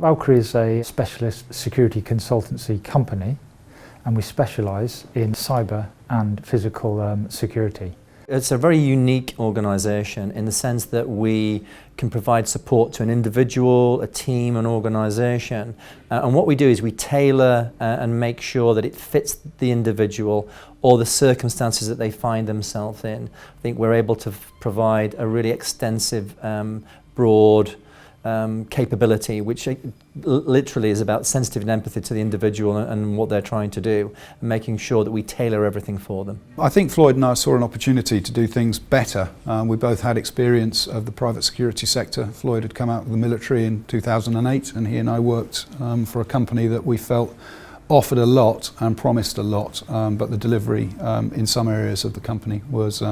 Valkyrie is a specialist security consultancy company, and we specialise in cyber and physical security. It's a very unique organisation in the sense that we can provide support to an individual, a team, an organisation. And what we do is we tailor and make sure that it fits the individual or the circumstances that they find themselves in. I think we're able to provide a really extensive, broad capability, which literally is about sensitive and empathy to the individual and what they're trying to do, and making sure that we tailor everything for them. I think Floyd and I saw an opportunity to do things better. We both had experience of the private security sector. Floyd had come out of the military in 2008, and he and I worked for a company that we felt offered a lot and promised a lot, but the delivery in some areas of the company was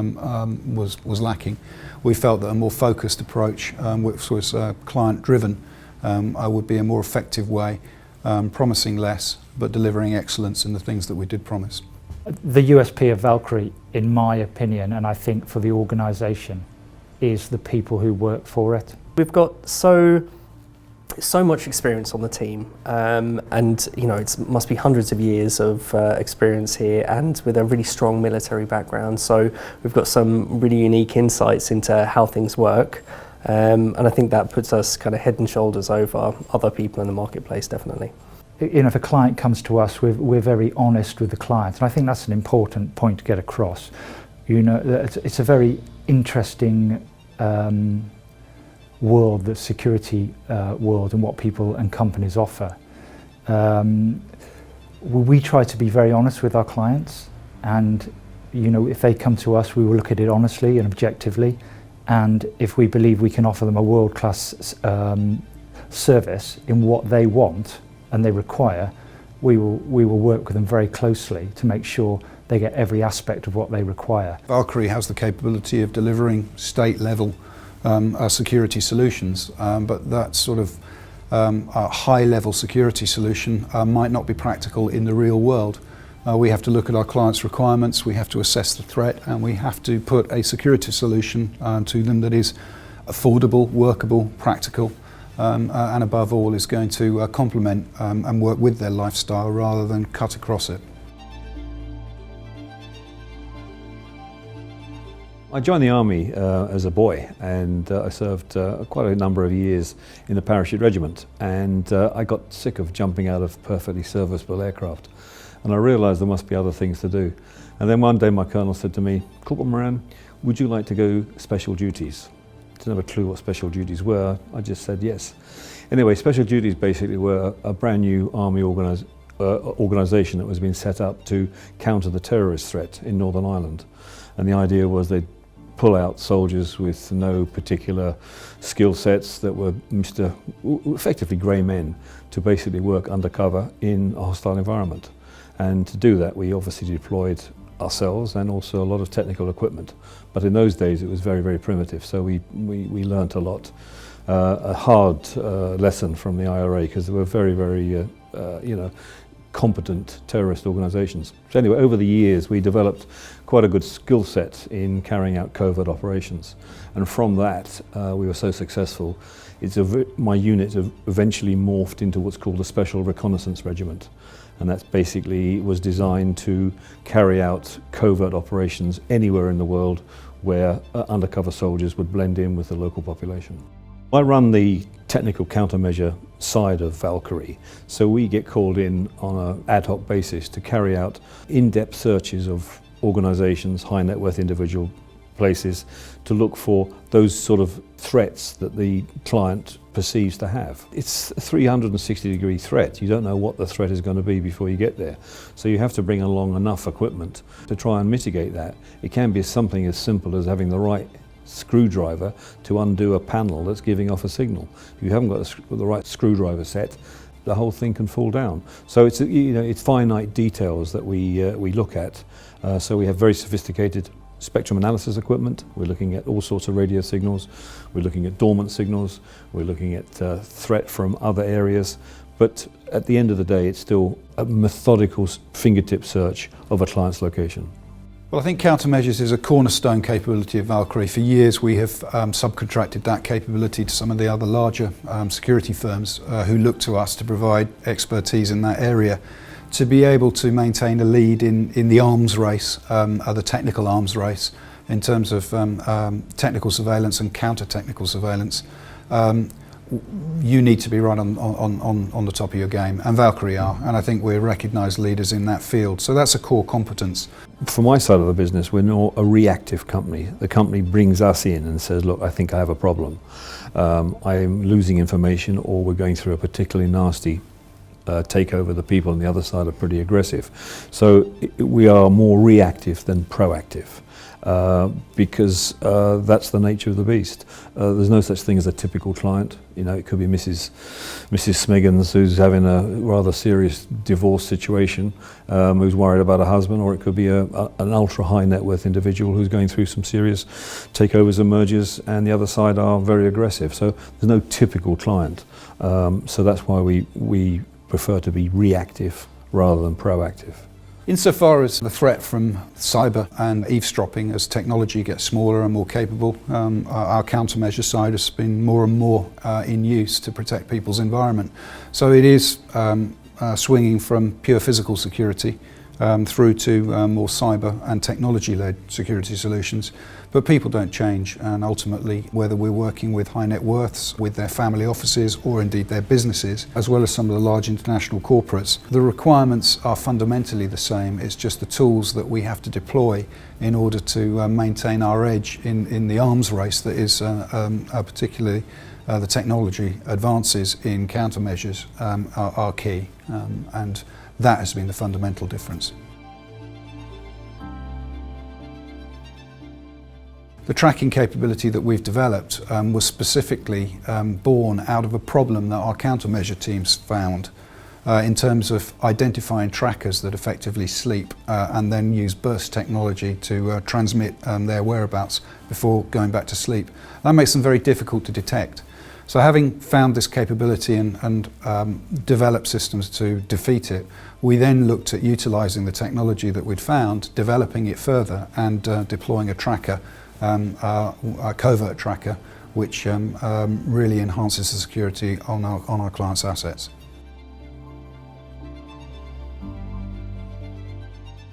lacking. We felt that a more focused approach, which was client-driven, would be a more effective way, promising less, but delivering excellence in the things that we did promise. The USP of Valkyrie, in my opinion, and I think for the organisation, is the people who work for it. We've got so much experience on the team, and you know, it must be hundreds of years of experience here, and with a really strong military background. So we've got some really unique insights into how things work, and I think that puts us kind of head and shoulders over other people in the marketplace, definitely. You know, if a client comes to us, we're very honest with the client, and I think that's an important point to get across. You know, it's a very interesting world, the security world, and what people and companies offer. We try to be very honest with our clients, and you know, if they come to us, we will look at it honestly and objectively, and if we believe we can offer them a world-class service in what they want and they require, we will work with them very closely to make sure they get every aspect of what they require. Valkyrie has the capability of delivering state-level security solutions, but that sort of a high-level security solution might not be practical in the real world. We have to look at our clients' requirements, we have to assess the threat, and we have to put a security solution to them that is affordable, workable, practical, and above all is going to complement and work with their lifestyle rather than cut across it. I joined the Army as a boy, and I served quite a number of years in the parachute regiment, and I got sick of jumping out of perfectly serviceable aircraft, and I realised there must be other things to do. And then one day my colonel said to me, "Corporal Moran, would you like to go special duties?" I didn't have a clue what special duties were, I just said yes. Anyway, special duties basically were a brand new Army organisation that was being set up to counter the terrorist threat in Northern Ireland. And the idea was they'd pull out soldiers with no particular skill sets that were effectively grey men to basically work undercover in a hostile environment. And to do that, we obviously deployed ourselves and also a lot of technical equipment. But in those days, it was very, very primitive, so we learnt a lot. A hard lesson from the IRA, because they were very, very, competent terrorist organisations. So anyway, over the years we developed quite a good skill set in carrying out covert operations, and from that we were so successful, my unit eventually morphed into what's called a Special Reconnaissance Regiment, and that basically was designed to carry out covert operations anywhere in the world where undercover soldiers would blend in with the local population. I run the technical countermeasure side of Valkyrie, so we get called in on an ad hoc basis to carry out in-depth searches of organisations, high net worth individual places, to look for those sort of threats that the client perceives to have. It's a 360-degree threat. You don't know what the threat is going to be before you get there. So you have to bring along enough equipment to try and mitigate that. It can be something as simple as having the right screwdriver to undo a panel that's giving off a signal. If you haven't got the right screwdriver set, the whole thing can fall down. So it's finite details that we look at. So we have very sophisticated spectrum analysis equipment. We're looking at all sorts of radio signals. We're looking at dormant signals. We're looking at threat from other areas. But at the end of the day, it's still a methodical fingertip search of a client's location. Well, I think countermeasures is a cornerstone capability of Valkyrie. For years we have subcontracted that capability to some of the other larger security firms who look to us to provide expertise in that area, to be able to maintain a lead in the arms race, the technical arms race, in terms of technical surveillance and counter-technical surveillance. You need to be right on the top of your game, and Valkyrie are, and I think we're recognised leaders in that field. So that's a core competence. From my side of the business, we're not a reactive company. The company brings us in and says, look, I think I have a problem. I'm losing information, or we're going through a particularly nasty takeover. The people on the other side are pretty aggressive. So we are more reactive than proactive. Because that's the nature of the beast. There's no such thing as a typical client. You know, it could be Mrs. Smiggins, who's having a rather serious divorce situation, who's worried about her husband, or it could be an ultra high net worth individual who's going through some serious takeovers and mergers, and the other side are very aggressive. So there's no typical client. So that's why we prefer to be reactive rather than proactive. Insofar as the threat from cyber and eavesdropping, as technology gets smaller and more capable, our countermeasure side has been more and more in use to protect people's environment. So it is swinging from pure physical security through to more cyber and technology-led security solutions. But people don't change, and ultimately, whether we're working with high net worths, with their family offices, or indeed their businesses, as well as some of the large international corporates, the requirements are fundamentally the same. It's just the tools that we have to deploy in order to maintain our edge in the arms race that is particularly the technology advances in countermeasures are key, and that has been the fundamental difference. The tracking capability that we've developed was specifically born out of a problem that our countermeasure teams found in terms of identifying trackers that effectively sleep and then use burst technology to transmit their whereabouts before going back to sleep. That makes them very difficult to detect. So having found this capability and developed systems to defeat it, we then looked at utilising the technology that we'd found, developing it further, and deploying a tracker, a covert tracker, which really enhances the security on our clients' assets.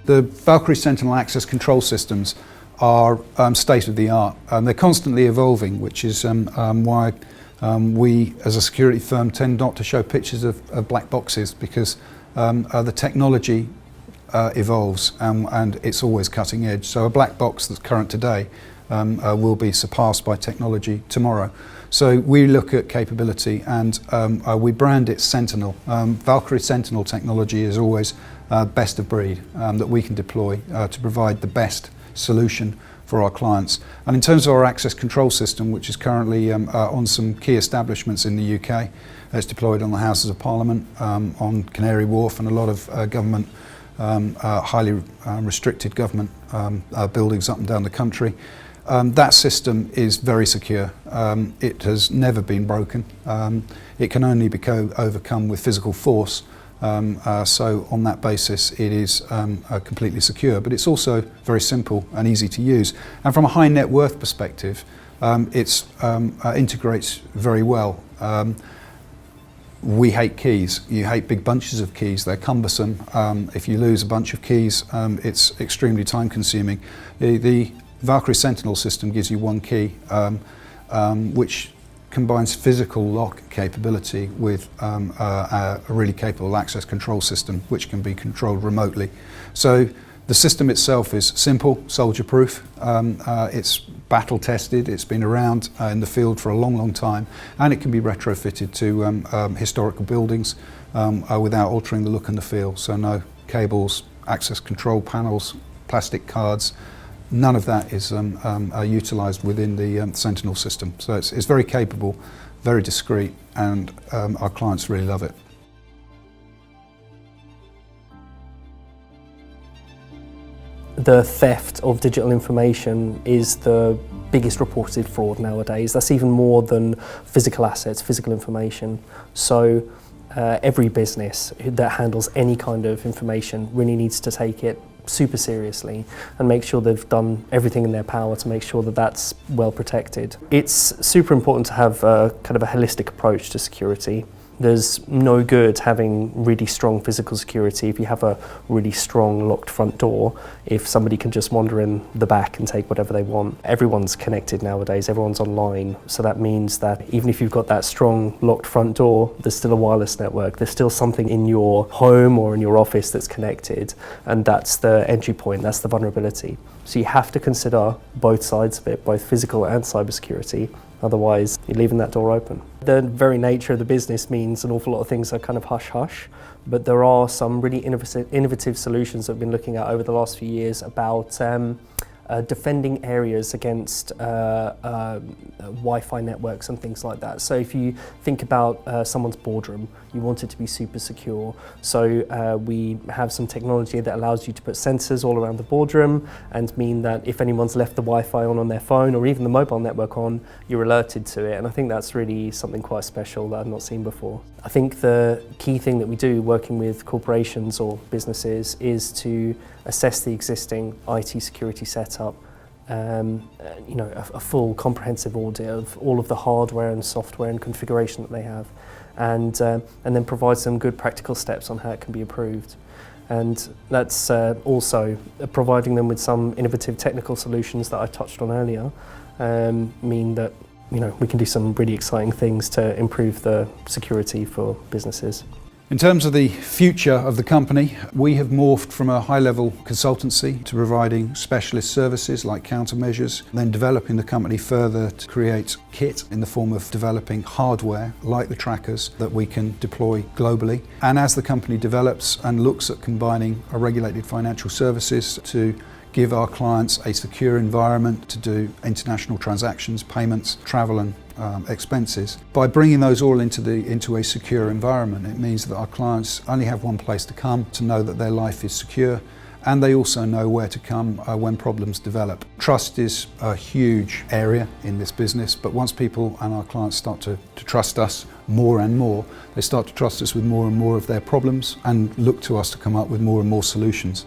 The Valkyrie Sentinel access control systems are state of the art. They're constantly evolving, which is why we as a security firm tend not to show pictures of black boxes, because the technology evolves and it's always cutting edge. So a black box that's current today will be surpassed by technology tomorrow. So we look at capability and we brand it Sentinel. Valkyrie Sentinel technology is always best of breed that we can deploy to provide the best solution for our clients. And in terms of our access control system, which is currently on some key establishments in the UK, it's deployed on the Houses of Parliament, on Canary Wharf, and a lot of government, highly restricted government buildings up and down the country. That system is very secure. It has never been broken. It can only be overcome with physical force. So on that basis it is completely secure, but it's also very simple and easy to use. And from a high net worth perspective, it integrates very well. We hate keys. You hate big bunches of keys. They're cumbersome. If you lose a bunch of keys, it's extremely time consuming. The Valkyrie Sentinel system gives you one key, which combines physical lock capability with a really capable access control system, which can be controlled remotely. So the system itself is simple, soldier-proof. It's battle tested. It's been around in the field for a long, long time, and it can be retrofitted to historical buildings without altering the look and the feel. So no cables, access control panels, plastic cards. None of that is utilised within the Sentinel system. So it's very capable, very discreet, and our clients really love it. The theft of digital information is the biggest reported fraud nowadays. That's even more than physical assets, physical information. So every business that handles any kind of information really needs to take it super seriously and make sure they've done everything in their power to make sure that that's well protected. It's super important to have a kind of a holistic approach to security. There's no good having really strong physical security if you have a really strong locked front door, if somebody can just wander in the back and take whatever they want. Everyone's connected nowadays, everyone's online, so that means that even if you've got that strong locked front door, there's still a wireless network, there's still something in your home or in your office that's connected, and that's the entry point, that's the vulnerability. So you have to consider both sides of it, both physical and cybersecurity. Otherwise, you're leaving that door open. The very nature of the business means an awful lot of things are kind of hush-hush, but there are some really innovative solutions that we've been looking at over the last few years about defending areas against Wi-Fi networks and things like that. So if you think about someone's boardroom, you want it to be super secure. So we have some technology that allows you to put sensors all around the boardroom and mean that if anyone's left the Wi-Fi on their phone or even the mobile network on, you're alerted to it. And I think that's really something quite special that I've not seen before. I think the key thing that we do working with corporations or businesses is to assess the existing IT security setup, a full comprehensive audit of all of the hardware and software and configuration that they have, and then provide some good practical steps on how it can be improved. And that's also providing them with some innovative technical solutions that I touched on earlier, mean that we can do some really exciting things to improve the security for businesses. In terms of the future of the company, we have morphed from a high-level consultancy to providing specialist services like countermeasures, then developing the company further to create kit in the form of developing hardware like the trackers that we can deploy globally. And as the company develops and looks at combining our regulated financial services to give our clients a secure environment to do international transactions, payments, travel and expenses. By bringing those all into a secure environment, it means that our clients only have one place to come to know that their life is secure, and they also know where to come when problems develop. Trust is a huge area in this business, but once people and our clients start to trust us more and more, they start to trust us with more and more of their problems and look to us to come up with more and more solutions.